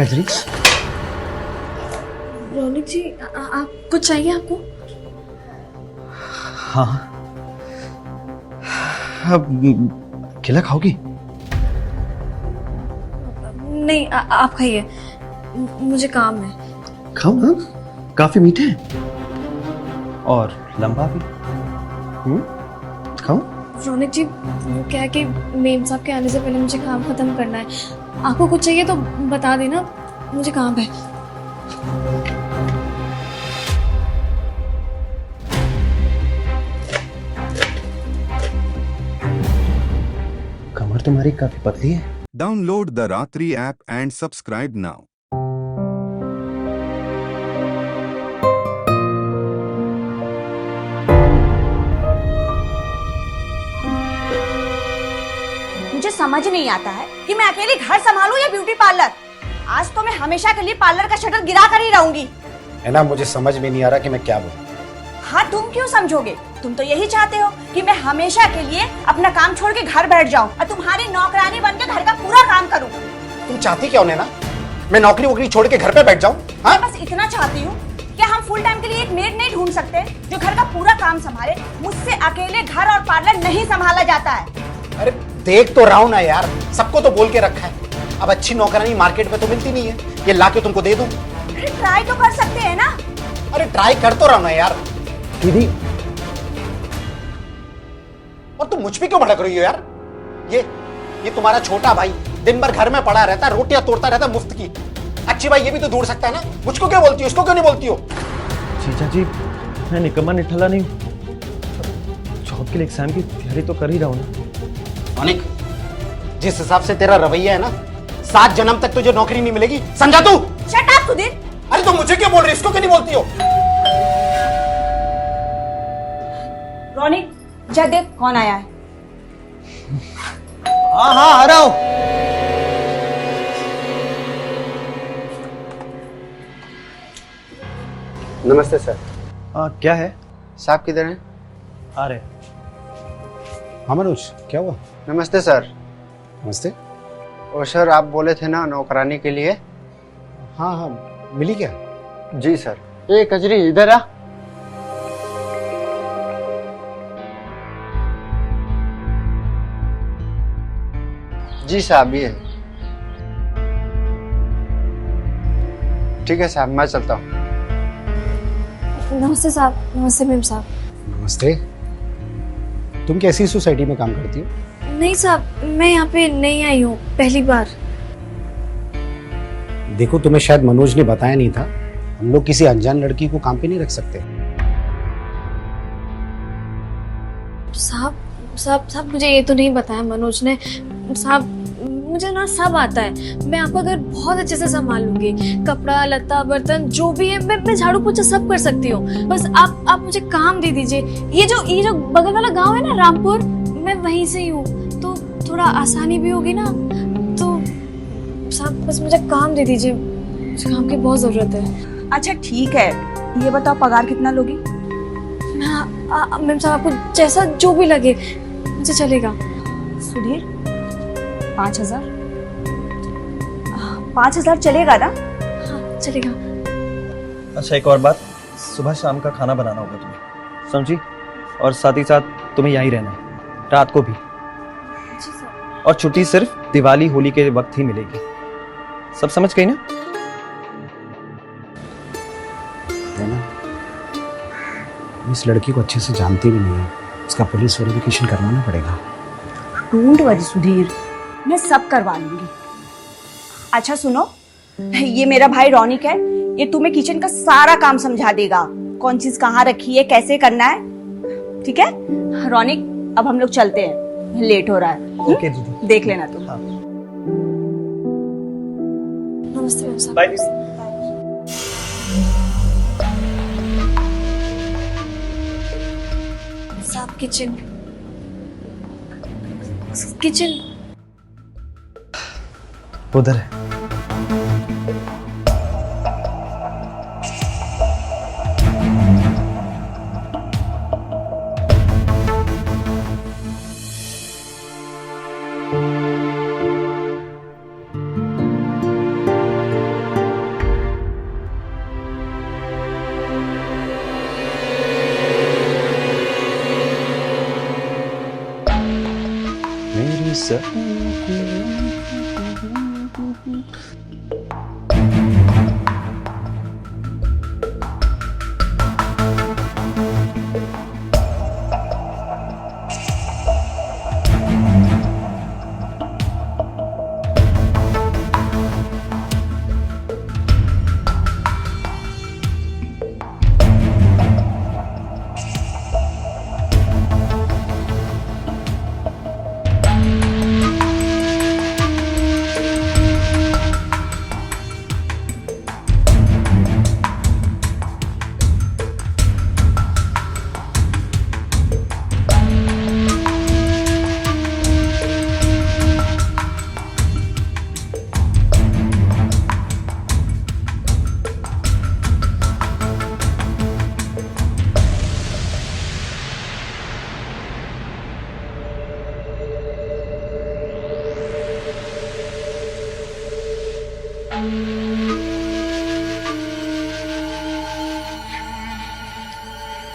कजरी, रौनक जी आप कुछ चाहिए आपको? हाँ, अब केला खाओगी? नहीं आप खाइए, मुझे काम है। खाओ ना, काफी मीठे हैं और लंबा भी। खाओ। रौनक जी वो क्या है कि मेम साहब के आने से पहले मुझे काम खत्म करना है। आपको कुछ चाहिए तो बता देना, मुझे काम है। कमर तुम्हारी काफी पतली है। Download the Ratri app and subscribe now. मुझे समझ नहीं आता है कि मैं अकेली घर संभालूं या ब्यूटी पार्लर। आज तो मैं हमेशा के लिए पार्लर का शटर गिरा कर ही रहूंगी। है ना, मुझे समझ में नहीं आ रहा कि मैं क्या बोलूं। हाँ, तुम क्यों समझोगे? तुम तो यही चाहते हो कि मैं हमेशा के लिए अपना काम छोड़ के घर बैठ जाऊं और तुम्हारी नौकरानी बनकर घर का पूरा काम करूं। तुम चाहती क्या हो नैना? मैं नौकरी वोकरी छोड़ के घर पे बैठ जाऊं? हाँ? मैं बस इतना चाहती हूँ कि हम फुल टाइम के लिए एक मेड नहीं ढूंढ सकते जो घर का पूरा काम संभाले? मुझसे अकेले घर और पार्लर नहीं संभाला जाता है। अरे देख तो रहा हूं ना यार, सबको तो बोल के रखा है। अब अच्छी नौकरानी मार्केट में तो मिलती नहीं है, ये ला के तुमको दे दूं। अरे ट्राई तो कर सकते हैं ना। अरे ट्राई कर तो रहा हूं ना यार। दीदी, और तुम मुझ पे क्यों भड़क रही हो यार? ये तुम्हारा छोटा भाई दिन भर घर में पड़ा रहता है, रोटियां तोड़ता रहता है मुफ्त की। अच्छी भाई ये भी तो ढूंढ सकता है ना। मुझको क्यों बोलती हो, इसको क्यों नहीं बोलती हो? जीजा जी, मैं निकम्मा निठल्ला नहीं हूँ। जॉब के लिए एग्जाम की तैयारी तो कर ही रहा हूँ ना। अनिक, जिस हिसाब से तेरा रवैया है ना, 7 जन्म तक तुझे नौकरी नहीं मिलेगी, समझा तू? Shut up Sudhir. अरे तुम मुझे क्यों बोल रही, इसको क्यों नहीं बोलती हो? रोनिक, जा देख कौन आया है। हाँ हाँ आ रहा हूँ। नमस्ते सर। क्या है? साहब किधर हैं? आ रहे। हाँ मनोज, क्या हुआ? नमस्ते सर। नमस्ते। और सर आप बोले थे ना नौकरानी के लिए? हाँ हाँ, मिली क्या? जी सर। ए कजरी इधर आ। जी साहब ये। ठीक है साहब, मैं चलता हूँ। नमस्ते साहब। नमस्ते मेम साहब। नमस्ते। तुम कैसी सोसाइटी में काम करती हो? नहीं साहब, मैं यहाँ पे नई आई हूँ, पहली बार। देखो, तुम्हें शायद मनोज ने बताया नहीं था, हम लोग किसी अनजान लड़की को काम पे नहीं रख सकते। साहब साहब साहब मुझे ये तो नहीं बताया मनोज ने। साहब मुझे ना सब आता है, मैं आपका घर बहुत अच्छे से संभाल लूंगी। कपड़ा लत्ता बर्तन जो भी है मैं झाड़ू पोछा सब कर सकती हूँ। बस आप मुझे काम दे दीजिए। ये जो बगल वाला गांव है ना, रामपुर, मैं वहीं से ही हूँ, तो थोड़ा आसानी भी होगी ना। तो साहब बस मुझे काम दे दीजिए, मुझे काम की बहुत जरूरत है। अच्छा ठीक है, ये बताओ पगार कितना लोगी? मैम साहब आपको जैसा जो भी लगे, मुझे चलेगा। सुधीर, 5,000? 5,000 चलेगा ना? हाँ चलेगा। अच्छा एक और बात, सुबह शाम का खाना बनाना होगा तुम्हें, समझी? और साथ ही साथ तुम्हें यहीं रहना है, रात को भी। जी सर। और छुट्टी सिर्फ दिवाली होली के वक्त ही मिलेगी। सब समझ गई ना? है ना? इस लड़की को अच्छे से जानती भी नहीं है, इसका पुलिस वेरिफिकेशन करवाना पड़ेगा। डोंट वरी सुधीर, मैं सब करवा लूंगी। अच्छा सुनो, ये मेरा भाई रौनिक है, ये तुम्हें किचन का सारा काम समझा देगा, कौन चीज कहाँ रखी है, कैसे करना है। ठीक है रौनिक, अब हम लोग चलते हैं, लेट हो रहा है। ओके दीदी, देख लेना तुम। हाँ। नमस्ते मैम साहब। बाय। साहब किचन किचन उधर है। sir.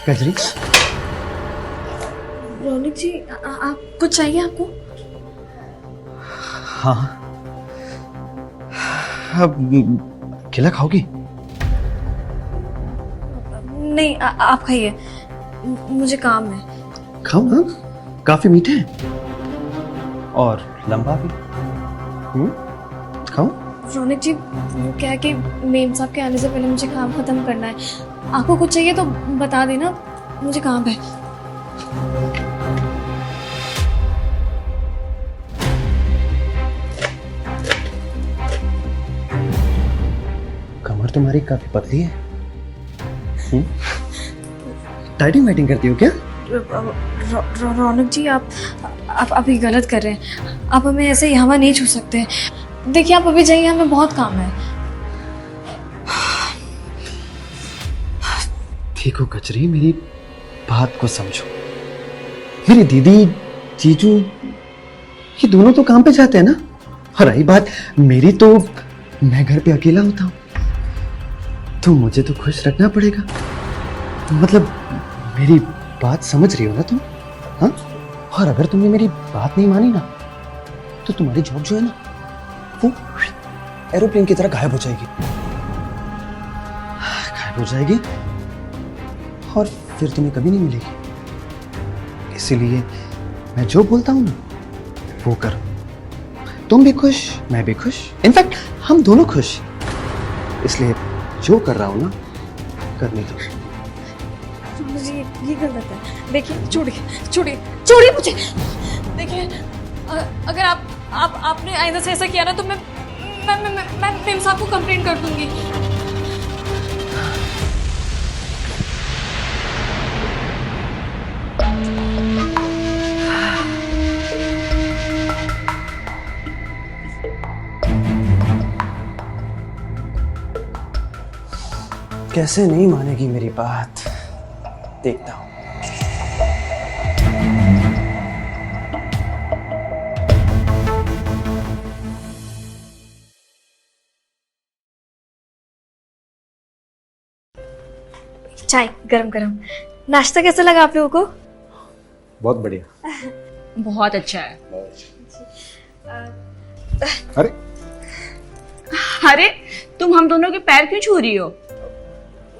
कजरी, रौनक जी आप कुछ चाहिए आपको? हाँ अब केला खाओगी? नहीं आप खाइए, मुझे काम है। खाओ ना, काफी मीठे हैं और लंबा भी। खाओ। रौनक जी वो क्या है कि मेम साहब के आने से पहले मुझे काम खत्म करना है। आपको कुछ चाहिए तो बता देना, मुझे काम है। कमर तुम्हारी काफी पतली है। डाइटिंग वाइटिंग करती हो क्या? रौनक जी आप अभी गलत कर रहे हैं। आप हमें ऐसे ही हवा नहीं छू सकते। देखिए आप अभी जाइए, हमें बहुत काम है। ठीक हो कचरी, मेरी बात को समझो। मेरी दीदी जीजू ये दोनों तो काम पे जाते हैं ना, और रही बात मेरी, तो मैं घर पे अकेला होता हूँ, तो मुझे तो खुश रखना पड़ेगा। मतलब मेरी बात समझ रही हो ना तुम? हाँ, और अगर तुमने मेरी बात नहीं मानी ना, तो तुम्हारी जॉब जो है ना, वो एरोप्लेन की तरह गायब हो जाएगी। गायब हो जाएगी और फिर तुम्हें कभी नहीं मिलेगी। इसीलिए मैं जो बोलता हूं ना, वो करो। तुम भी खुश, मैं भी खुश, इनफैक्ट हम दोनों खुश। इसलिए जो कर रहा हूं ना, करने दो। मुझे ये गलत है। देखिए छोड़िए मुझे। देखिए अगर आपने आइंदा से ऐसा किया ना, तो मैं मेम साहब को कंप्लेंट कर दूंगी। कैसे नहीं मानेगी मेरी बात, देखता हूं। चाय गरम गरम। नाश्ता कैसा लगा आप लोगों को? बहुत बढ़िया। बहुत अच्छा है। अरे अरे तुम हम दोनों के पैर क्यों छू रही हो?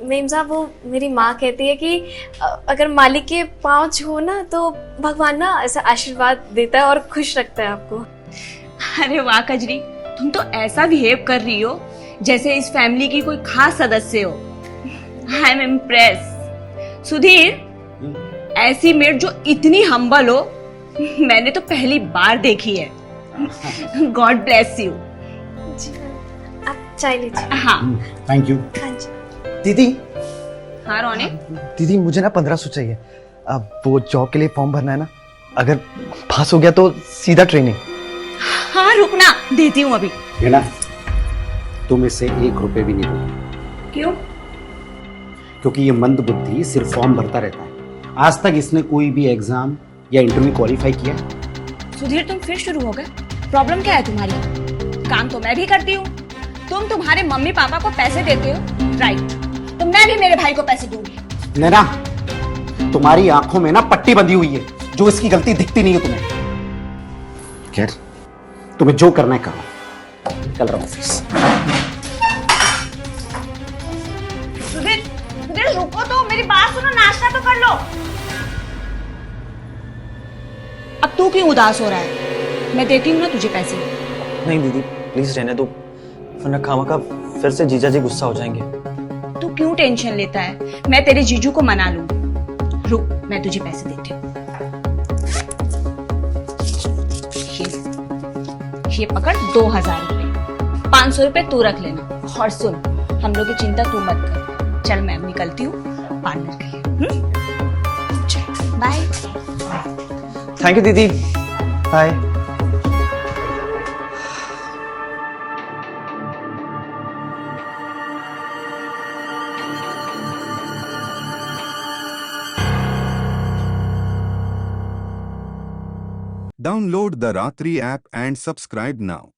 मेम साहब वो मेरी माँ कहती है कि अगर मालिक के पाँव छुओ ना, तो भगवान ना ऐसा आशीर्वाद देता है और खुश रखता है आपको। अरे वाह कजरी, तुम तो ऐसा बिहेव कर रही हो जैसे इस फैमिली की कोई खास सदस्य हो। I am impress. सुधीर, ऐसी मेड जो इतनी हम्बल हो, मैंने तो पहली बार देखी है। God bless you. जी मैम, आप चाय लीजिए। हाँ थैंक यू। हाँ जी। दीदी, हाँ रौनक, दीदी मुझे ना 1500 चाहिए। अब वो जॉब के लिए फॉर्म भरना है ना, अगर पास हो गया तो सीधा ट्रेनिंग। हाँ रुकना, देती हूँ अभी। है ना, तुम इसे 1 रुपए भी नहीं दोगे। क्यों? क्योंकि ये मंद बुद्धि सिर्फ फॉर्म भरता रहता है। आज तक इसने कोई भी एग्जाम या इंटरव्यू क्वालिफाई किया? सुधीर तुम फिर शुरू हो गए। प्रॉब्लम क्या है तुम्हारी? काम तो मैं भी करती हूँ। तुम तुम्हारे मम्मी पापा को पैसे देते हो, राइट? तो मैं भी मेरे भाई को पैसे दूंगी। नैना, तुम्हारी आंखों में ना पट्टी बंधी हुई है, जो इसकी गलती दिखती नहीं है तुम्हें। खैर, तुम्हें जो करना है करो। निकल रहा हूं ऑफिस। सुधीर, सुधीर रुको तो, मेरी बात सुनो, नाश्ता तो कर लो। अब तू क्यों उदास हो रहा है? मैं देती हूँ ना तुझे पैसे। नहीं दीदी, प्लीज रहने दो, वरना खामखा फिर से जीजा जी गुस्सा हो जाएंगे। तू क्यों टेंशन लेता है? मैं तेरे जीजू को मना लूंगी। रुक, मैं तुझे पैसे देती हूँ। ये पकड़ 2000 रुपए, 500 रुपए तू रख लेना। और सुन, हम लोग की चिंता तू मत कर। चल मैं अब निकलती हूँ पार्लर के लिए। चल बाय। थैंक यू दीदी, bye. Download the Ratri app and subscribe now.